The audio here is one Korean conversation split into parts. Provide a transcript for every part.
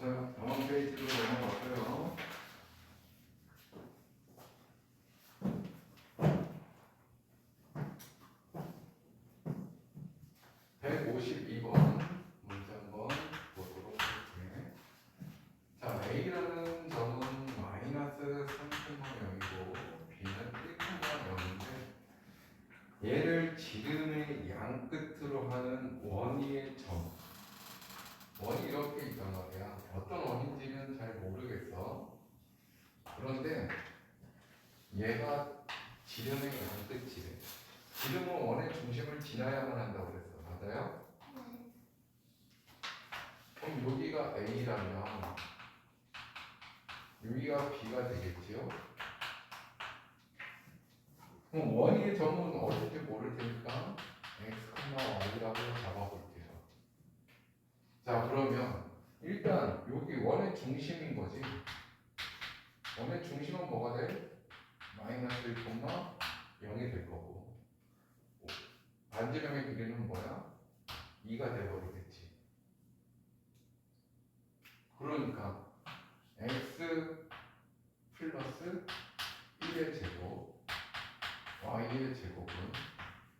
다음 페이지로 넘어갈까요? 152번 문제 한번 보도록 할게요. 자, A라는 점은 마이너스 3,0이고 B는 1,0인데 얘를 지름의 양 끝으로 하는 원위의 점, 원이 이렇게 있단 말이야. 어떤 원인지는 잘 모르겠어. 그런데 얘가 지름의 양 끝이래. 지름은 원의 중심을 지나야만 한다고 그랬어. 맞아요? 그럼 여기가 A라면 여기가 B가 되겠지요? 그럼 원위의 점은 어떻게 모를 테니까 X, Y라고 잡아볼게요. 자, 그러면 일단 여기 원의 중심인 거지. 원의 중심은 뭐가 돼? 마이너스 1, 0이 될 거고 반지름의 길이는 뭐야? 2가 돼버리겠지. 그러니까 x 플러스 1의 제곱 y의 제곱은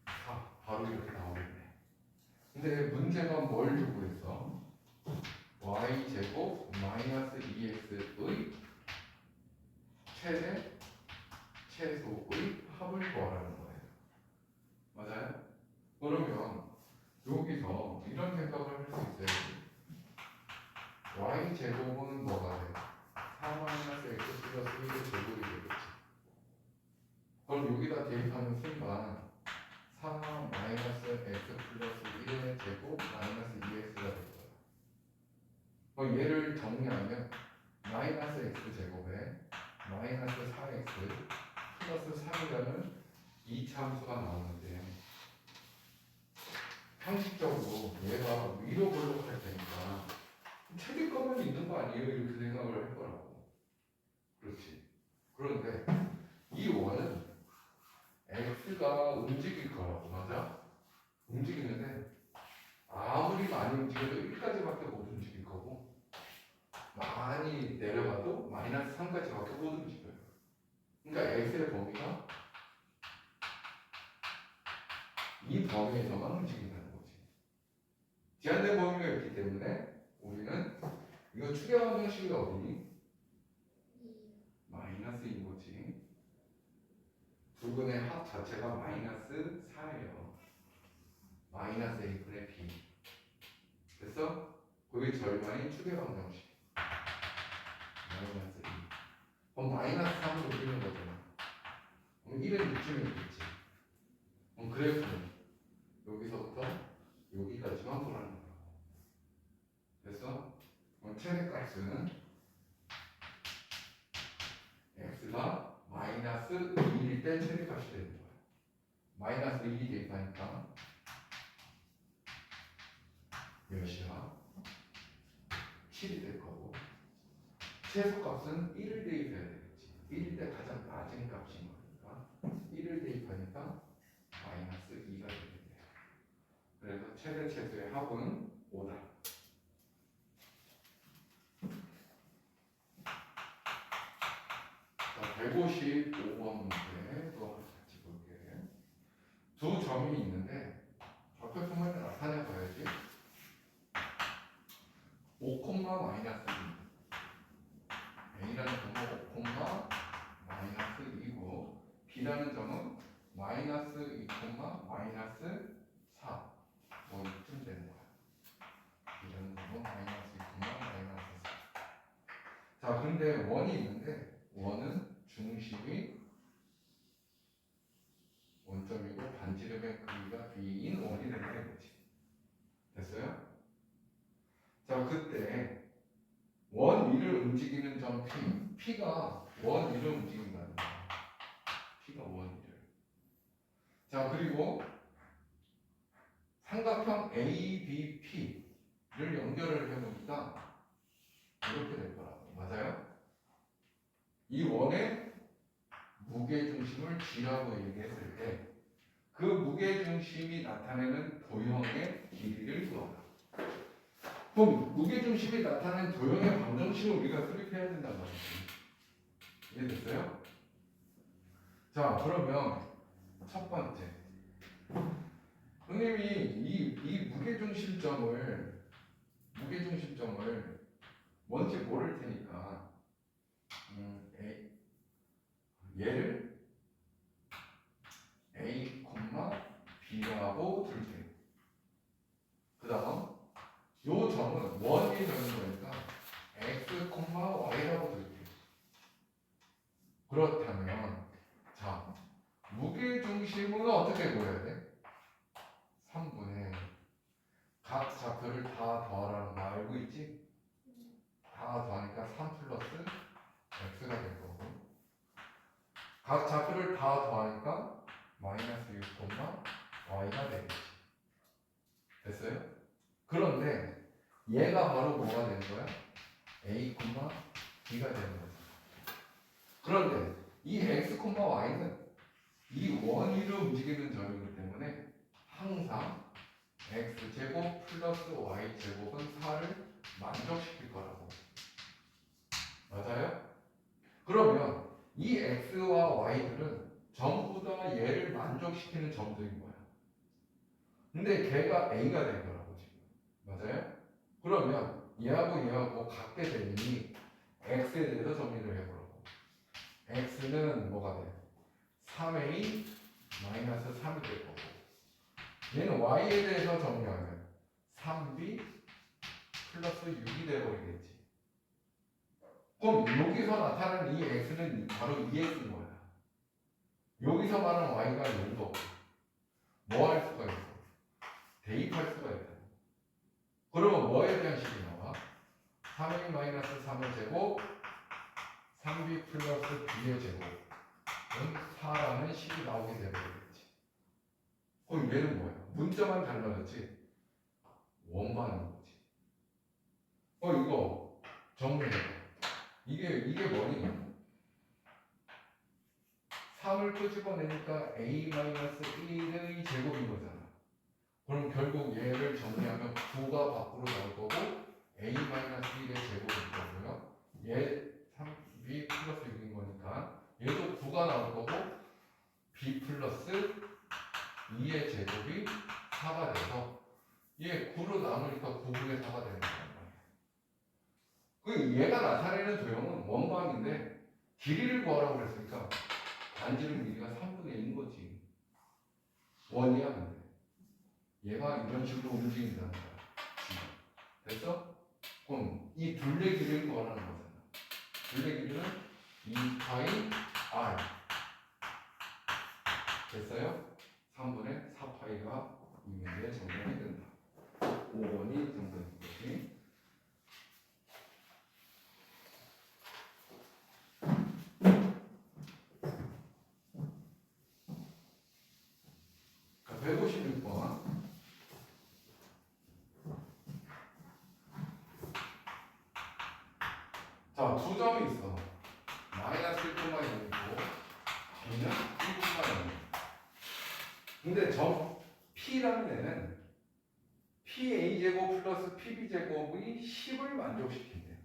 4 바로 이렇게 나오겠네. 근데 문제가 뭘 주고 있어? y 제곱 마이너스 2x의 최대 최소의 합을 구하라는 거예요. 맞아요? 그러면 여기서 이런 생각을 할 수 있어요. y 제곱은 뭐가 돼? 4-x 플러스 1의 제곱이 되겠지. 그럼 여기다 대입하는 순간 4-x 플러스 1의 제곱 마이너스 2x가 될 거야. 그럼 얘를 정리하면 마이너스 x 제곱에 마이너스 4x 플러스 3이라는 이차함수가 나오는데 상식적으로 얘가 위로 볼록할 테니까 최대값만 있는 거 아니에요? 이렇게 생각을 할 거라고. 그렇지. 그런데 이 원은 x가 움직일 거라고. 맞아? 움직이는데 아무리 많이 움직여도 1까지밖에 못 움직일 거고 많이 내려가도 마이너스 3까지밖에 못 움직여요. 그러니까 x의 범위가 이 범위에서만 움직인다는 거지. 제한된 범위가 있기 때문에 우리는 이거 추계한 방식이 어디니? 마이너스인 거지. 붉은의 합 자체가 마이너스 4예요. 마이너스 A분의 B. 그래서 그게 절반인 추계한 방식. 마이너스 2. 그럼 마이너스 3으로 그리는 거잖아. 그럼 1은 이쯤에 있겠지. 그럼 그래프는 여기서부터 여기까지만 보라는 거라고. 그래서 최대값은 x가 마이너스 2일 때 최대값이 되는 거야. 마이너스 2이 대입하니까 몇이야? 7이 될 거고 최소값은 1을 대입해야 되겠지. 1일 때 가장 낮은 값인 거니까 1을 대입하니까 마이너스 2가 되겠네요. 그래서 최대 최소의 합은 5다. 자, 155번 문제 또 하나 같이 볼게요. 두 점이 있는데 좌표 표면을 나타내 봐야지. 5, 마이너스 2. A라는 점은 5, 마이너스 2고 B라는 점은 마이너스 2, 마이너스 4. 뭐 이쯤 되는 거야. B라는 점은 마이너스 2, 마이너스 4. 자, 근데 원이 있는데 원은 중심이 원점이고 반지름의 크기가 B인 원이 되는 거지. 됐어요? 자, 그때 원 위를 움직이는 점 P, P가 원 위를 움직인다는 거야. P가 원 위를. 자, 그리고 삼각형 ABP를 연결을 해보니까 이렇게 될 거라고. 맞아요? 이 원의 무게중심을 G라고 얘기했을 때 그 무게중심이 나타내는 도형의 길이를 구하라. 그럼 무게중심이 나타나는 도형의 방정식을 우리가 수립해야 된단 말이지. 이해됐어요? 자, 그러면 첫 번째. 선생님이 이 무게중심점을 뭔지 모를 테니까 얘를 A, B라고 둘게. 그 다음 요 점은 원이 되는 거니까 X, Y라고 둘게. 그렇다면 자, 무게중심은 어떻게 구해야 돼? 3분의 각 좌표를 다 더하라는 거 알고 있지? 다 더하니까 3 플러스 X가 될 거고, 각 좌표를 다 더하니까 마이너스 6, Y가 되겠지. 됐어요? 그런데 얘가 바로 뭐가 되는 거야? A, B가 되는 거지. 그런데 이 X, Y는 이 원위로 움직이는 점이기 때문에 항상 X제곱 플러스 Y제곱은 4를 만족시킬 거라고. 맞아요? 그러면 이 X와 Y들은 전부 다 얘를 만족시키는 점들인 거야. 근데 걔가 A가 된 거라고 지금. 맞아요? 그러면 얘하고 같게 되니 X에 대해서 정리를 해보라고. X는 뭐가 돼? 3A 마이너스 3이 될 거고, 얘는 Y에 대해서 정리하면 3B 플러스 6이 되어버리겠지. 그럼 여기서 나타나는 이 X는 바로 이 X인 거야. 여기서 말하는 Y가 0도 없고 뭐 할 수가 있어? 대입할 수가 있다. 그러면 뭐에 대한 식이 나와? 3A 마이너스 3의 제곱 3B 플러스 B의 제곱은 4라는 식이 나오게 되어버리겠지. 그럼 얘는 뭐야? 문자만 달라졌지 원반인 거지. 이거 정리해봐. 이게 뭐니? 3을 끄집어내니까 A-1의 제곱인 거잖아. 그럼 결국 얘를 정리하면 9가 밖으로 나올 거고 A-1의 제곱일 거고요. 얘 3B 플러스 6인 거니까 얘도 9가 나올 거고 B 플러스 2의 제곱이 4가 돼서 얘 9로 나누니까 9분의 4가 되는 거란 말이야. 얘가 나타내는 도형은 원방인데 길이를 구하라고 그랬으니까 반지름 길이가 3분의 1인 거지. 원이야 근데 얘가 이런 식으로 움직인다는 거야. 됐어? 그럼 이 둘레 길이를 구하라는 거잖아. 둘레 길이는 2파이 r. 됐어요? 3분의 4파이가 이 문제의 정답이 된다. 5번이 정답인 거지. 자, 156번. 자, 두 점이 있어. 마이너스 1,0 있고 B는 1,0. 근데 점 P라는 애는 PA제곱 플러스 PB제곱이 10을 만족시킨대.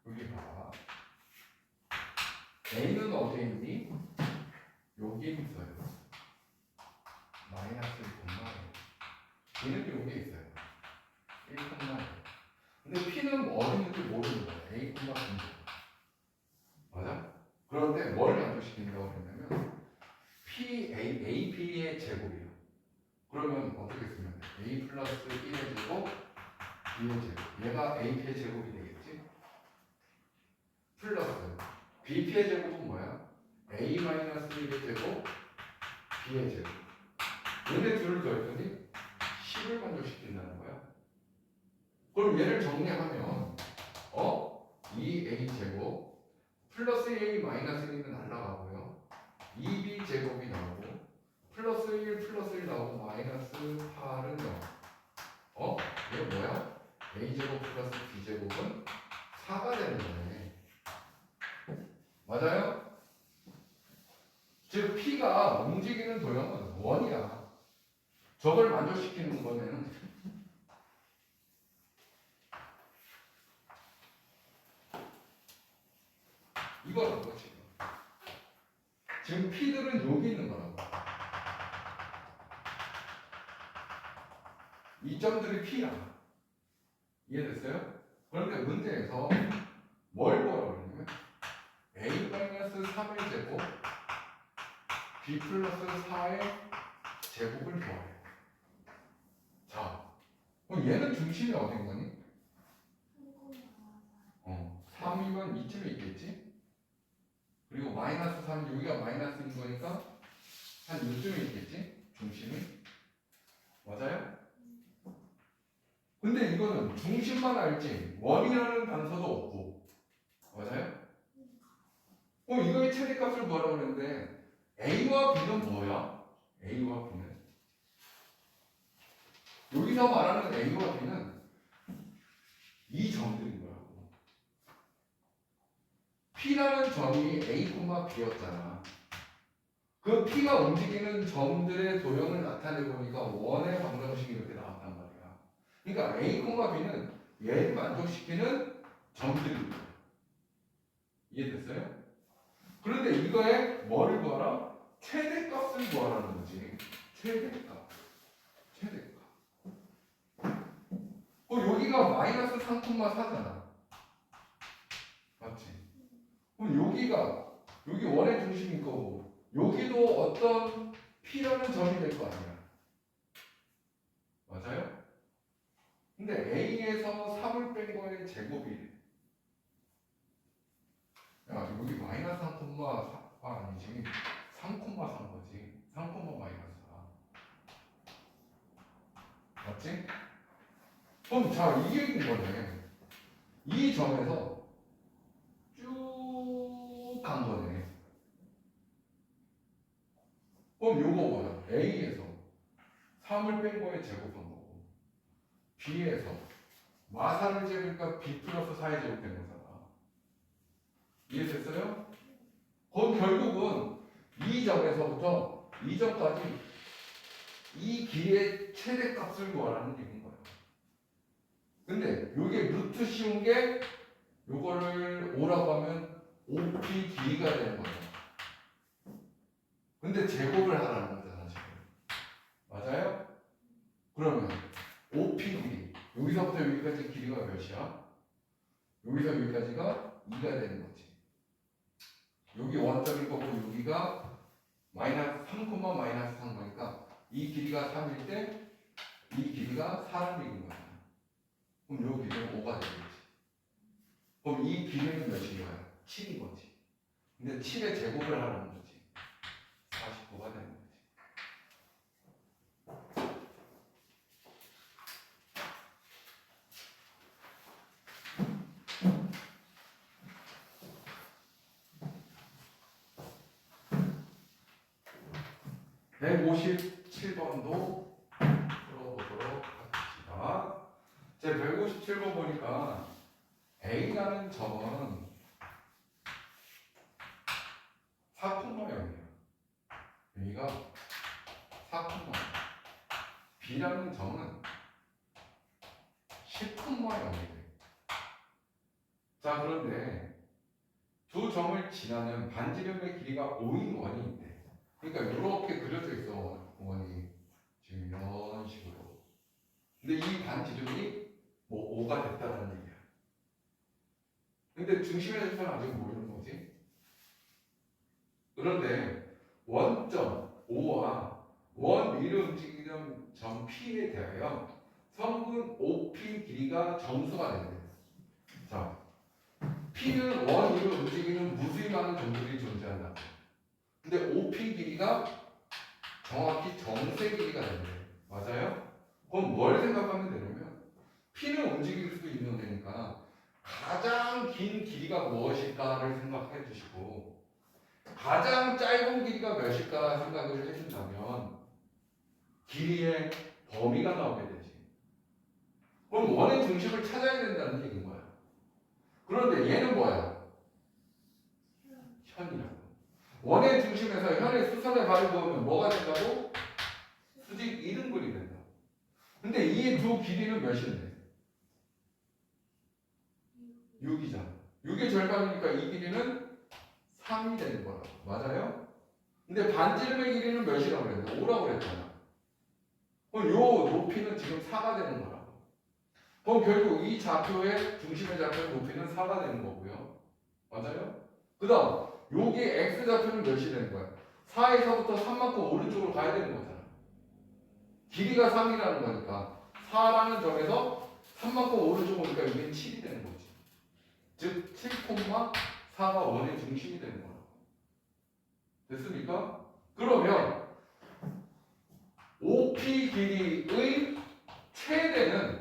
여기 봐봐. A는 어디에 있니? 여기에 있어요. 마이너스 1,0. B는 여기에 있어요. 1,0. 근데 P는 어디 있는지 모르는 거야. A, B. 맞아? 그런데 뭘 만족시킨다고 했냐면 A, B의 제곱이에요. 그러면 어떻게 쓰면 돼? A 플러스 1의 제곱, B의 제곱. 얘가 AP의 제곱이 되겠지? 플러스 BP의 제곱은 뭐야? A 마이너스 1의 제곱, B의 제곱. 얘네 둘을 더했더니 10을 만족시킨다는 거야. 그럼 얘를 정리하면 2A 제곱 플러스 A 마이너스 1은 날라가고요. 2B 제곱이 나오고 플러스 1 플러스 1 나오고 마이너스 8은 0. 얘 뭐야? A제곱 플러스 B제곱은 4가 되는 거네. 맞아요? 즉 P가 움직이는 도형은 원이야. 저걸 만족시키는 거는 이거라고 지금 P들은 여기 있는 거라고. 이 점들이 P야. 이해됐어요? 그런데 문제에서 뭘 구하라고 그러냐면 A-3의 제곱 B 플러스 4의 제곱을 구하래요. 자, 그럼 얘는 중심이 어딘 거니? 3이면 이쯤에 있겠지? 그리고 마이너스 3, 여기가 마이너스인 거니까 한 이쯤에 있겠지? 중심이? 맞아요? 근데 이거는 중심만 알지 원이라는 단서도 없고 맞아요? 이거의 최대값을 뭐라고 그랬는데 A와 B는 뭐야? A와 B는 여기서 말하는 A와 B는 이 점들인 거라고. P라는 점이 A, B였잖아. 그 P가 움직이는 점들의 도형을 나타내보니까 원의 방정식이 이렇게 나왔단 말이야. 그러니까 A, B는 얘를 만족시키는 점들인 거야. 이해됐어요? 그런데 이거에 뭐를 구하라? 최대값을 구하라는 거지. 최대값. 여기가 마이너스 3,4잖아. 맞지? 그럼 여기 원의 중심인 거고, 여기도 어떤 P라는 점이 될 거 아니야. 맞아요? 근데 A에서 3을 뺀 거의 제곱이래. 야, 여기 마이너스 3,4가 아니지. 3,3 거지. 3, 마이너스 4. 맞지? 그럼 자, 이게 있는 거네. 이 점에서 쭉 간 거네. 그럼 요거 뭐야? A에서 3을 뺀 거에 제곱한 거고, B에서 마사를 재니까 B 플러스 4의 제곱된 거잖아. 이해됐어요? 그럼 결국은 이 점에서부터 이 점까지 이 길이의 최대값을 구하라는 얘기인 거예요. 근데 요게 루트 씌운 게 요거를 5라고 하면 5p 길이가 되는 거예요. 근데 제곱을 하라는 거잖아 지금. 맞아요? 그러면 5p 길이 여기서부터 여기까지 길이가 몇이야? 여기서 여기까지가 2가 되는 거지. 여기 원점일 거고 여기가 마이너스 3, 마이너스 3 거니까 이 길이가 3일 때 이 길이가 4를 이긴 거야. 그럼 요 길이는 5가 되겠지. 그럼 이 길이는 몇인 거야? 7인 거지. 근데 7의 제곱을 하라는 거지. 49가 되는 거지. (157번도) 풀어보도록 하겠습니다. 제 157번 보니까 A라는 점은 4,0이에요. 여기가 4,0. B라는 점은 10,0이에요. 자, 그런데 두 점을 지나는 반지름의 길이가 5인 원이 있대. 그러니까 이렇게 그려져 있어, 원이. 지금 이런 식으로. 근데 이 반지름이 뭐 5가 됐다는 얘기야. 근데 중심에 대해서는 아직 모르는 거지. 그런데 원점 O와 원 위로 움직이는 점 P에 대하여 성분 OP 길이가 정수가 된대. 자, P는 원 위로 움직이는 무수히 많은 점들이 존재한다. 근데 OP 길이가 정확히 정세 길이가 된대. 맞아요? 그럼 뭘 생각하면 되냐면 P는 움직일 수도 있는 데니까 가장 긴 길이가 무엇일까를 생각해 주시고 가장 짧은 길이가 몇일까 생각을 해준다면 길이의 범위가 나오게 되지. 그럼 원의 중심을 찾아야 된다는 얘기인 거야. 그런데 얘는 뭐야? 현이라고. 원의 중심에서 현의 수선에 발을 보면 뭐가 된다고? 수직 이등분이 돼. 이 두 길이는 몇인데? 6이잖아. 6의 절반이니까 이 길이는 3이 되는 거라고. 맞아요? 근데 반지름의 길이는 몇이라고 그랬는데? 5라고 그랬잖아. 그럼 요 높이는 지금 4가 되는 거라고. 그럼 결국 이 좌표의 중심의 좌표의 높이는 4가 되는 거고요. 맞아요? 그 다음 여기 x좌표는 몇이 되는 거야? 4에서부터 3만큼 오른쪽으로 가야 되는 거잖아. 길이가 3이라는 거니까 4라는 점에서 3만큼 오른쪽 오니까 여기는 7이 되는 거지. 즉 7,4가 원의 중심이 되는 거라고. 됐습니까? 그러면 OP 길이의 최대는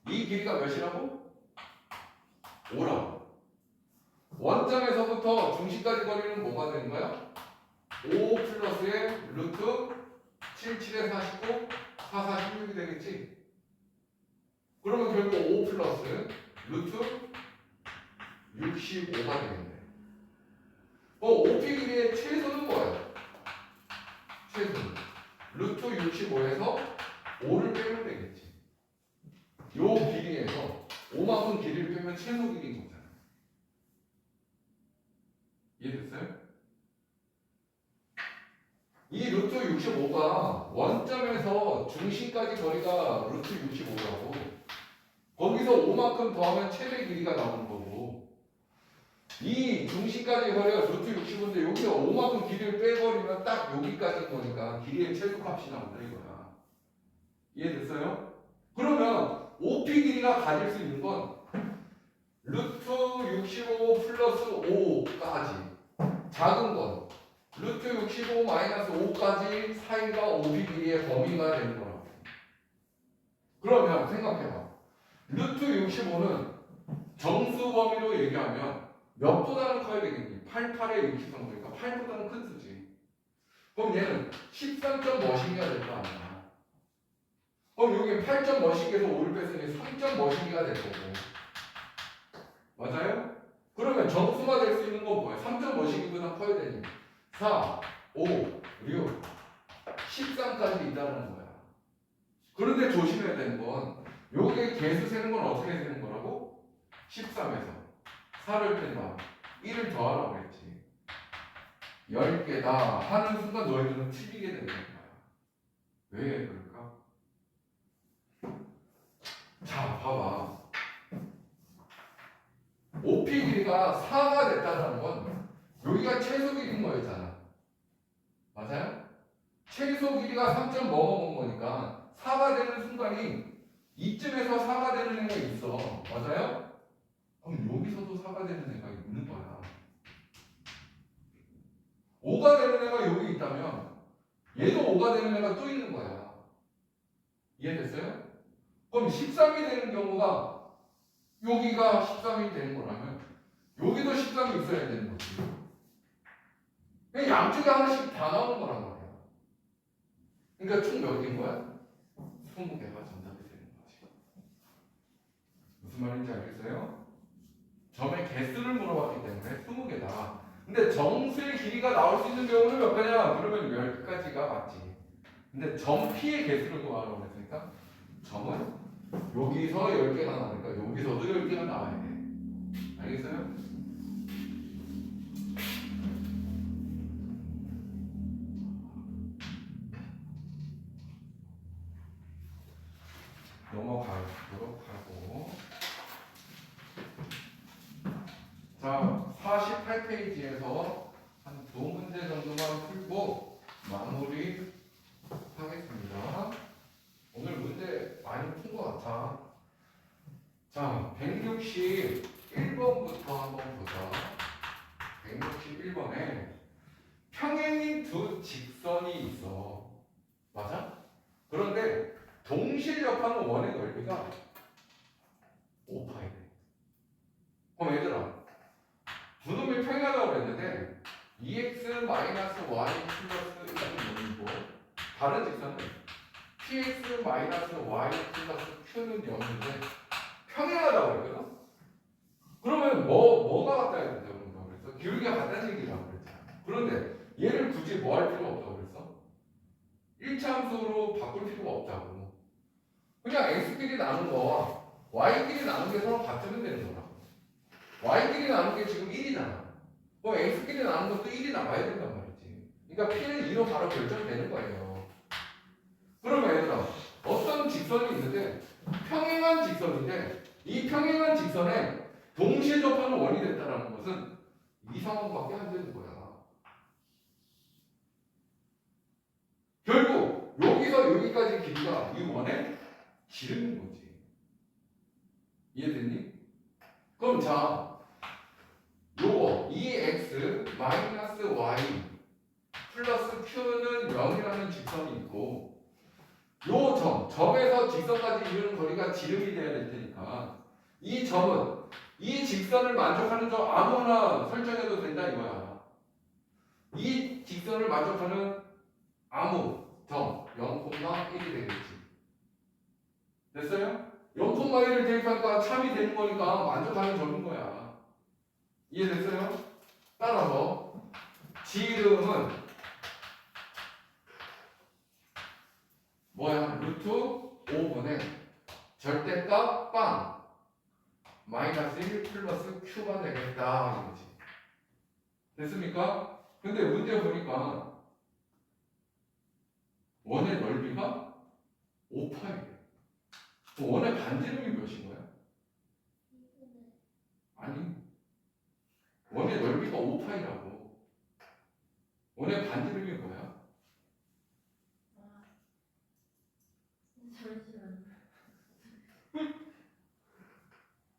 이 길이가 몇이라고? 5라고. 원점에서부터 중심까지 거리는 뭐가 되는 거야? 5 플러스의 루트 7, 7에 49, 4, 46이 되겠지? 그러면 결국 5 플러스 루트 65가 되겠네. OP 길이의 최소는 뭐예요? 최소는 루트 65에서 5를 빼면 되겠지. 요 길이에서 5만큼 길이를 빼면 최소 길이인 거잖아. 이해됐어요? 이 루트 65가 원점에서 중심까지 거리가 루트 65라고. 거기서 5만큼 더하면 최대 길이가 나오는 거고, 이 중심까지 거리가 루트 65인데 여기서 5만큼 길이를 빼버리면 딱 여기까지인 거니까 길이의 최소값이 나온다 이거야. 이해됐어요? 그러면 OP 길이가 가질 수 있는 건 루트 65 플러스 5까지 작은 건 루트 65 마이너스 5까지 사이가 OP 길이의 범위가 되는 거라고. 그러면 생각해봐. 루트 65는 정수 범위로 얘기하면 몇보다는 커야 되겠니? 88에 60 정도니까 8보다는 큰 수지. 그럼 얘는 13점 머신기가 될 거 아니야. 그럼 여기 8점 머신기에서 5를 뺐으니 3점 머신기가 될 거고. 맞아요? 그러면 정수가 될 수 있는 건 뭐야? 3점 머신기보다 커야 되니 4, 5, 6, 13까지 있다는 거야. 그런데 조심해야 되는 건 여기에 개수 세는 건 어떻게 세는 거라고? 13에서 4를 뺀다. 1을 더하라고 그랬지. 10개다 하는 순간 너희들은 틀리게 되는 거야. 왜 그럴까? 자, 봐봐. OP 길이가 4가 됐다는 건 여기가 최소 길이인 거였잖아. 맞아요? 최소 길이가 3점 먹어본 거니까 4가 되는 순간이 이쯤에서 4가 되는 애가 있어. 맞아요? 그럼 여기서도 4가 되는 애가 있는 거야. 5가 되는 애가 여기 있다면 얘도 5가 되는 애가 또 있는 거야. 이해됐어요? 그럼 13이 되는 경우가 여기가 13이 되는 거라면 여기도 13이 있어야 되는 거지. 그냥 양쪽에 하나씩 다 나오는 거란 말이야. 그러니까 총 몇 개인 거야? 20개가 정답이 되는 거지. 무슨 말인지 알겠어요? 점의 개수를 물어봤기 때문에 20개다. 근데 정수의 길이가 나올 수 있는 경우는 몇 개냐? 그러면 10가지가 맞지. 근데 점 P의 개수를 구하라고 했으니까 점은 여기서 10개가 나오니까 여기서도 10개가 나와야 돼. 알겠어요? 넘어가도록 하고. 자, 48페이지에서 한 2문제 정도만 풀고 마무리 하겠습니다. 오늘 문제 많이 푼 것 같아. 자, 161번부터 한번 보자. 161번에 평행인 두 직선이 있어. 맞아? 그런데 동실접하는 원의 넓이가 5파이 돼. 그럼 얘들아, 두 놈이 평행하다고 그랬는데 2x-y 플러스 1은 0이고 다른 직선은 px-y 플러스 q는 0인데 평행하다고 그랬거든? 그러면 뭐가 같다야 된다고 그랬어? 기울기가 같다는 얘기라고 그랬잖아. 그런데 얘를 굳이 뭐 할 필요 없다고 그랬어? 1차함수로 바꿀 필요가 없다고. 그냥 x끼리 나눈 거와 y끼리 나눈 게 서로 같으면 되는 거라고. y끼리 나눈 게 지금 1이잖아. 그럼 x끼리 나눈 것도 1이 나와야 된단 말이지. 그러니까 p는 2로 바로 결정되는 거예요. 그러면 얘들아, 어떤 직선이 있는데 평행한 직선인데 이 평행한 직선에 동시에 접하는 원이 됐다는 것은 이 상황밖에 안 되는 거야. 결국 여기서 여기까지 길이가 이 원의 지름인 거지. 이해됐니? 그럼 자, 요거 2x 마이너스 y 플러스 q는 0이라는 직선이 있고 요 점에서 직선까지 이루는 거리가 지름이 돼야 될 테니까 이 점은 이 직선을 만족하는 점 아무나 설정해도 된다 이거야. 이 직선을 만족하는 아무 점 0,1이 되겠지. 됐어요? 0,1을 대입하니까 참이 되는 거니까 만족하는 점인 거야. 이해됐어요? 따라서 지름은 뭐야? 루트 5분의 절대값 빵 마이너스 1 플러스 q가 되겠다 이거지. 됐습니까? 근데 문제 보니까 원의 넓이가 5파이래. 원의 반지름이 몇인 거야? 아니, 원의 넓이가 5파이라고. 원의 반지름이 뭐야? 잠시만.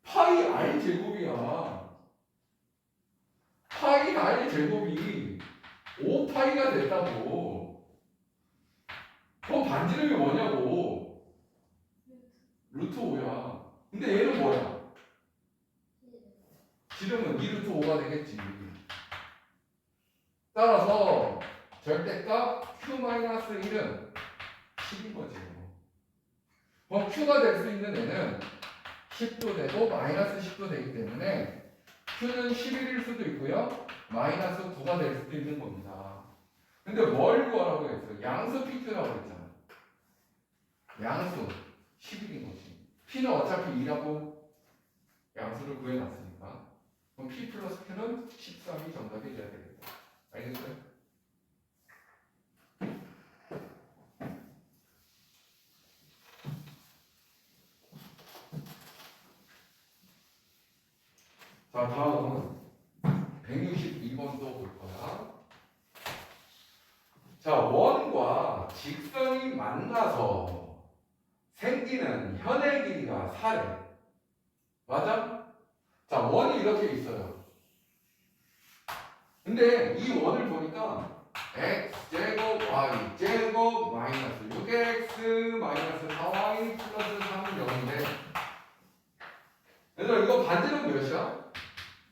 파이 r 제곱이야. 파이 r 제곱이 5파이가 됐다고. 그럼 반지름이 뭐냐고. 루트 5야. 근데 얘는 뭐야? 지름은 2루트 5가 되겠지. 따라서 절대값 q-1은 10인 거지. 그럼 q가 될 수 있는 애는 10도 되고 마이너스 10도 되기 때문에 q는 11일 수도 있고요. 마이너스 9가 될 수도 있는 겁니다. 근데 뭘 구하라고 했어? 양수 pq라고 했잖아. 양수 11인 거지. p는 어차피 2라고 양수를 구해놨으니까 그럼 p 플러스 q는 13이 정답이 돼야 되겠다. 알겠어요? 자, 다음은 162번도 볼 거야. 자, 원과 직선이 만나서 생기는 현의 길이가 4래. 맞아? 자, 원이 이렇게 있어요. 근데 이 원을 보니까 x제곱 y제곱 마이너스 6x 마이너스 4y 플러스 3은 0인데 얘들아 이거 반지름 몇이야?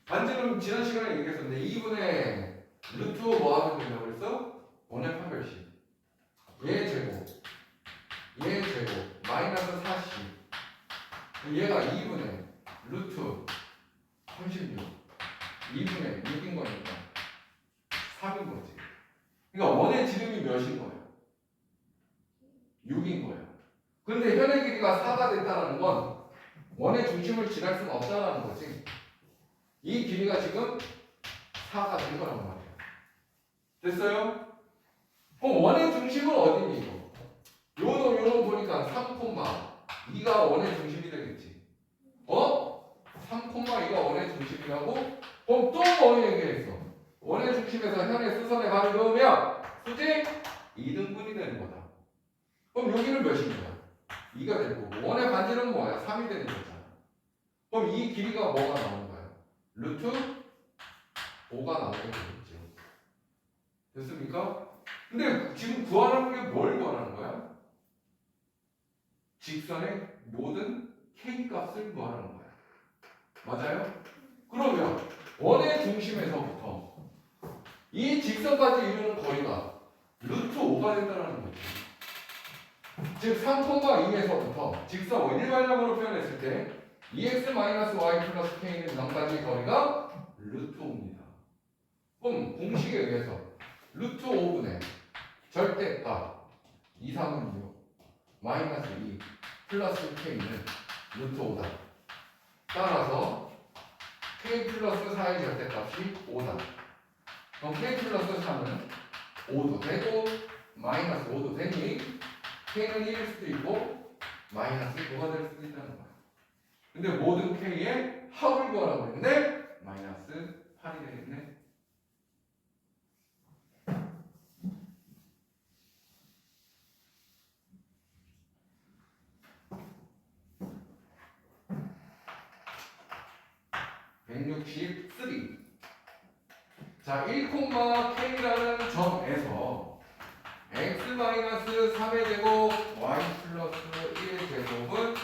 반지름 지난 시간에 얘기했었는데 2분의 루트 뭐 하면 된다고 그랬어? 원의 판별식 얘 제곱 마이너스 40 얘가 2분의 루트 36 2분의 6인 거니까 3인 거지. 그러니까 원의 지름이 몇인 거야? 6인 거야. 근데 현의 길이가 4가 됐다는 건 원의 중심을 지날 수는 없다는 거지. 이 길이가 지금 4가 된 거란 말이야. 됐어요? 그럼 원의 중심은 어디니 이거? 요놈 보니까 3,2가 원의 중심이 되겠지. 3,2가 원의 중심이라고? 그럼 또 뭐 얘기했어? 원의 중심에서 현의 수선에 가르면 수직 2등분이 되는 거다. 그럼 여기는 몇인 거야? 2가 될 거고 원의 반지름은 뭐야? 3이 되는 거잖아. 그럼 이 길이가 뭐가 나오는 거야? 루트 5가 나오게 되겠죠. 됐습니까? 근데 지금 구하라는 게 뭘 구하라는 거야? 직선의 모든 k 값을 구하라는 거야. 맞아요? 그러면 원의 중심에서부터 이 직선까지 이루는 거리가 루트 5가 된다는 거지. 즉 3,2에서부터 직선 일반형으로 표현했을 때 2x-y 플러스 k는 0까지 거리가 루트 5입니다. 그럼 공식에 의해서 루트 5분의 절대값 2, 3은 6, 마이너스 2, 플러스 K는 루트 5다. 따라서 K 플러스 4의 절대값이 5다. 그럼 K 플러스 3은 5도 되고 마이너스 5도 되니 K는 1일 수도 있고 마이너스 5가 될 수도 있다는 거야. 근데 모든 K의 합을 구하라고 했는데 마이너스 8이 되겠네. (163) 자, 1,K라는 점에서 x-3의 제곱 y 플러스 1의 제곱은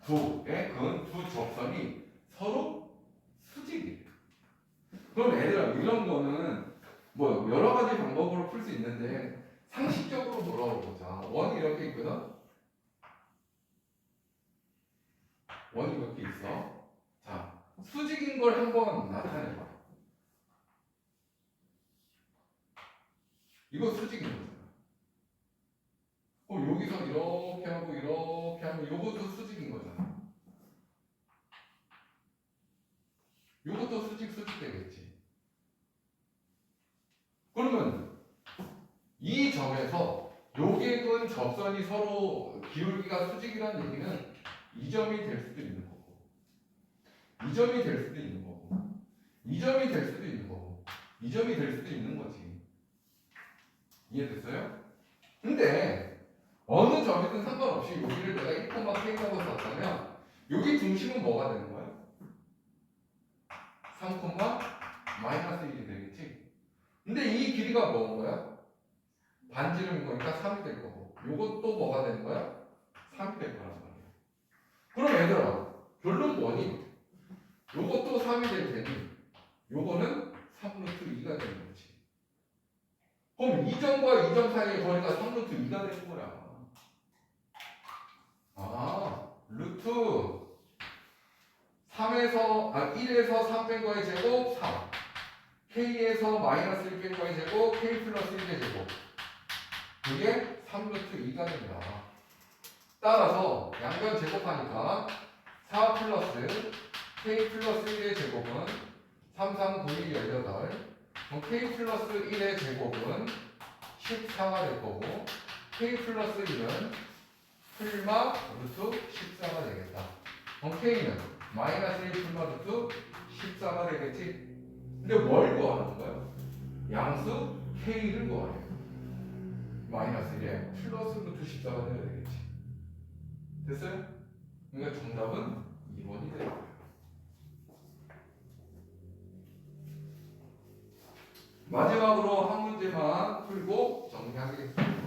9의 근 두 접선이 서로 수직이에요. 그럼 얘들아, 이런 거는 뭐 여러 가지 방법으로 풀 수 있는데 상식적으로 돌아오보자. 원이 이렇게 있거든? 원이 이렇게 있어. 자, 수직인 걸 한번 나타내봐. 이거 수직인 거잖아. 그럼 여기서 이렇게 하면 이것도 수직인 거잖아. 이것도 수직 되겠지. 그러면 이 점에서 요객은 접선이 서로 기울기가 수직이라는 얘기는 이 점이 될 수도 있는 거고, 이 점이 될 수도 있는 거고, 이 점이 될 수도 있는 거고, 이 점이 될 수도 있는 거지. 이해됐어요? 근데 어느 점이든 상관없이 여기를 내가 1,K라고 썼다면 여기 중심은 뭐가 되는 거야? 3, 마이너스 1이 되겠지? 근데 이 길이가 뭐인 거야? 반지름인 거니까 3이 될 거고, 요것도 뭐가 되는 거야? 3이 될 거란 말이야. 그럼 얘들아, 결론 뭐니? 요것도 3이 될 테니 요거는 3루트 2가 되는 거지. 그럼 이 점과 이 점 사이의 거리가 3루트 2가 되는 거야. 루트 1에서 3 뺀 거의 제곱 3, K에서 마이너스 1 뺀 거의 제곱 K 플러스 1의 제곱, 그게 3루트 2가 됩니다. 따라서 양변 제곱하니까 4 플러스 K 플러스 1의 제곱은 3, 3, 9, 2, 18. 그럼 K 플러스 1의 제곱은 14가 될 거고, K 플러스 1은 풀마 루트 14가 되겠다. 그럼 K는 마이너스 1 풀마 루트 14가 되겠지? 근데 뭘 구하는 거예요? 양수 K를 구하래요. 마이너스 1에 플러스 루트 14가 되어야 되겠지. 됐어요? 그러니까 정답은 2번이 되는 거예요. 마지막으로 한 문제만 풀고 정리하겠습니다.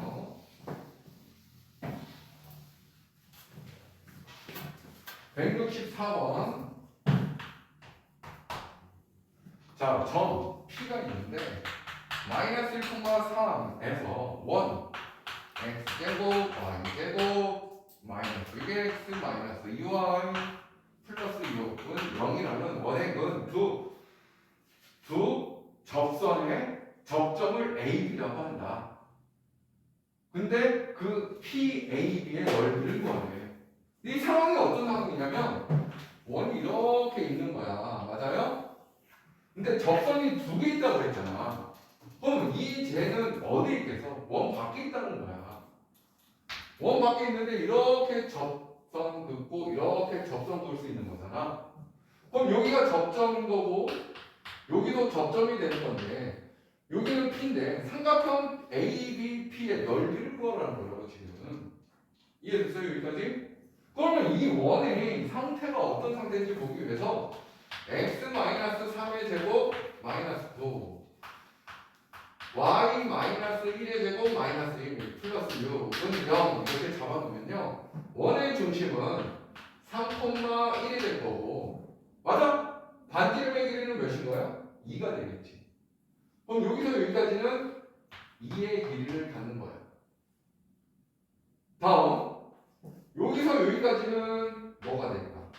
164번. 자, 점 P가 있는데 마이너스 1,3에서 1 x제곱 y제곱 마이너스 6x 마이너스 2y 플러스 6은 0이라는 원액은 두 접선의 접점을 AB라고 한다. 근데 그 PAB의 넓이를 구하래. 이 상황이 어떤 상황이냐면 원이 이렇게 있는 거야. 맞아요? 근데 접선이 두 개 있다고 그랬잖아. 그럼 이 쟤는 어디 있겠어? 원 밖에 있다는 거야. 원 밖에 있는데 이렇게 접선 긋고 이렇게 접선 그을 수 있는 거잖아. 그럼 여기가 접점인 거고 여기도 접점이 되는 건데 여기는 P인데 삼각형 ABP의 넓이를 구하라는 거라고 지금은. 이해됐어요? 여기까지? 그러면 이 원의 상태가 어떤 상태인지 보기 위해서 x-3의 제곱 마이너스 9 y-1의 제곱 마이너스 1 플러스 6은 0 이렇게 잡아놓으면요 원의 중심은 3,1이 될 거고 맞아? 반지름의 길이는 몇인 거야? 2가 되겠지. 그럼 여기서 여기까지는 2의 길이를 갖는 거야. 다음 여기서 여기까지는 뭐가 될까?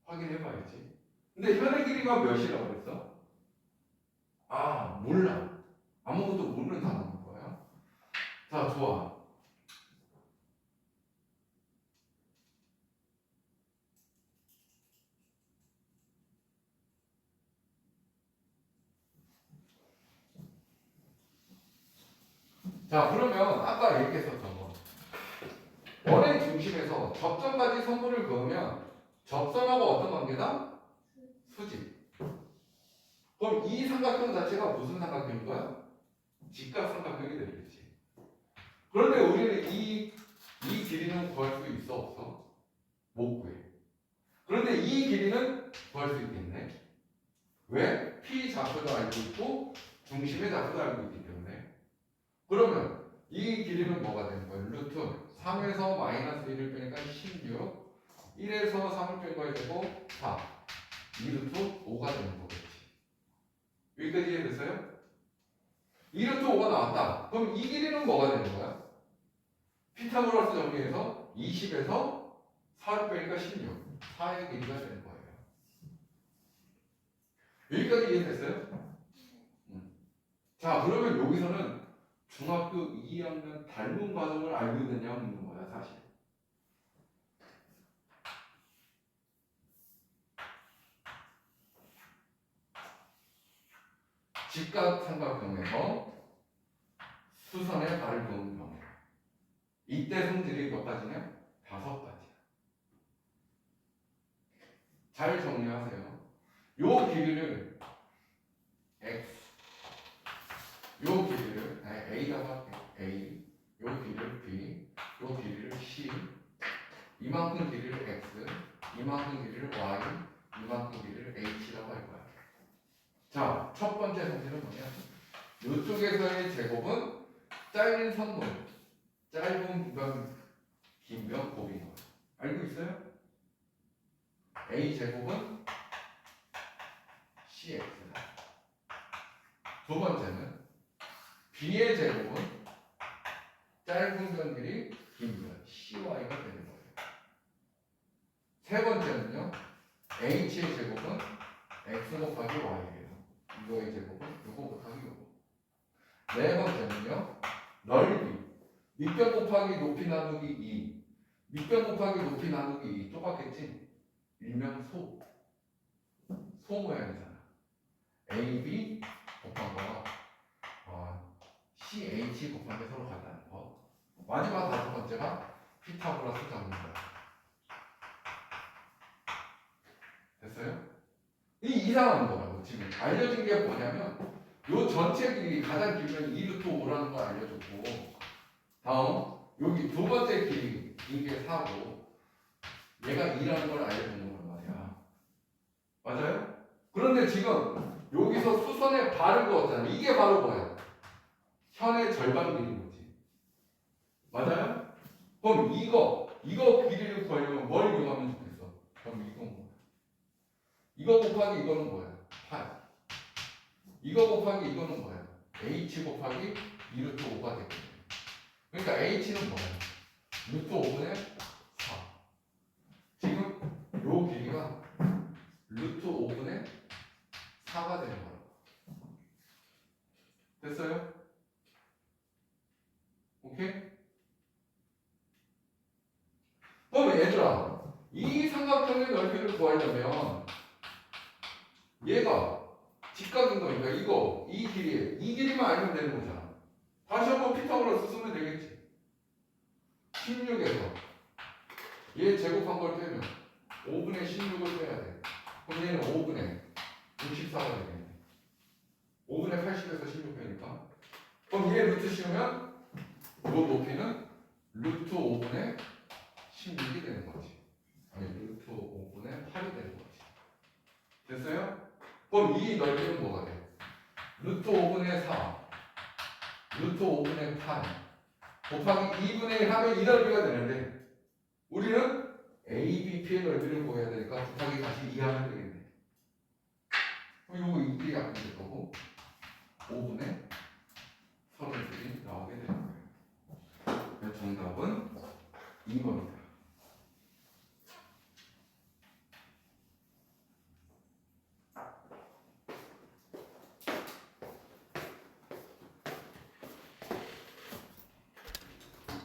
확인해봐야지. 근데 현의 길이가 몇이라고 했어? 몰라. 아무것도 모르는 상황인 거야. 자, 좋아. 자, 그러면 아까 얘기했었던 거. 원의 중심에서 접선까지 선분을 그으면 접선하고 어떤 관계다? 수직. 그럼 이 삼각형 자체가 무슨 삼각형인 거야? 직각삼각형이 되겠지. 그런데 우리는 이 길이는 구할 수 있어 없어? 못 구해. 그런데 이 길이는 구할 수 있겠네. 왜? P 좌표도 알고 있고 중심의 좌표도 알고 있기 때문에. 그러면 이 길이는 뭐가 되는 거예요? 루트 3에서 마이너스 1을 빼니까 16, 1에서 3을 뺀 거에 되고 4, 2루트 5가 되는 거겠지. 여기까지 이해됐어요? 2루트 5가 나왔다. 그럼 이 길이는 뭐가 되는 거야? 피타고라스 정리해서 20에서 4를 빼니까 16, 4의 길이가 되는 거예요. 여기까지 이해됐어요? 자, 그러면 여기서는 중학교 2학년 닮은 과정을 알고 있느냐고 묻는 거야, 사실. 직각삼각형에서 수선에 발을 그은 경우. 이때 성질이 몇 가지냐? 5가지야. 잘 정리하세요. 요 길이를 x, 요 길이를 a라고 할게. a, 요 길이를 b, 요 길이를 c, 이만큼 길이를 x, 이만큼 길이를 y, 이만큼 길이를 h라고 할 거야. 자, 첫 번째 성질은 뭐냐? 이쪽에서의 제곱은 잘린 선분, 짧은 구간, 긴 면, 곱인 거야. 알고 있어요? a 제곱은 cx다. 두 번째는 b의 제곱은 짧은 면 길이, 긴 면, cy가 되는 거예요. 세 번째는요, h의 제곱은 x 곱하기 y예요. 이거의 제곱은 이거 곱하기 이거. 네 번째는요, 넓이. 밑변 곱하기 높이 나누기 2. 밑변 곱하기 높이 나누기 2. 똑같겠지? 일명 소. 소 모양이잖아. AB 곱한 거와 CH 곱한 게 서로 같다는 거. 마지막 다섯 번째가 피타고라스 잡는 거야. 됐어요? 이 이상한 거라고 지금 알려진 게 뭐냐면 요 전체 길이 가장 길면 2루트 5라는 거 알려줬고, 다음 여기 두 번째 길이 이게 4고 얘가 2라는 걸 알려준 거란 말이야. 맞아요? 그런데 지금 여기서 수선에 발을 그었잖아. 이게 바로 뭐야? 현의 절반 길이인 거지. 맞아요? 그럼 이거 길이를 구하려면 뭘 이용하면 좋겠어? 그럼 이건 뭐야? 이거 곱하기 이거는 뭐야? 8. 이거 곱하기 이거는 뭐야? h 곱하기 2루트 5가 되겠네. 그러니까 h는 뭐야? 루트 5분의 4. 지금 요 길이가 루트 5분의 4가 되는 거야. 됐어요? 오케이? 그럼 얘들아, 이 삼각형의 넓이를 구하려면 얘가 직각인 거니까 이 길이만 알면 되는 거잖아. 다시 한번 피타고라스 쓰면 되겠지. 16에서 얘 제곱한 걸 빼면 5분의 16을 빼야 돼. 그럼 얘는 5분의 64가 되겠네. 5분의 80에서 16 빼니까. 그럼 얘 루트 씌우면 요 높이는 루트 5분의 16이 되는 거지. 아니 루트 5분의 8이 되는 거지. 됐어요? 그럼 이 넓이는 뭐가 돼? 루트 5분의 4, 루트 5분의 8 곱하기 2분의 1 하면 이 넓이가 되는데 우리는 ABP의 넓이를 구해야 되니까 곱하기 다시 2 하면 되겠네. 그럼 이거 2이 약분 될 거고 5분의 30이 나오게 되는 거예요. 정답은 2번입니다.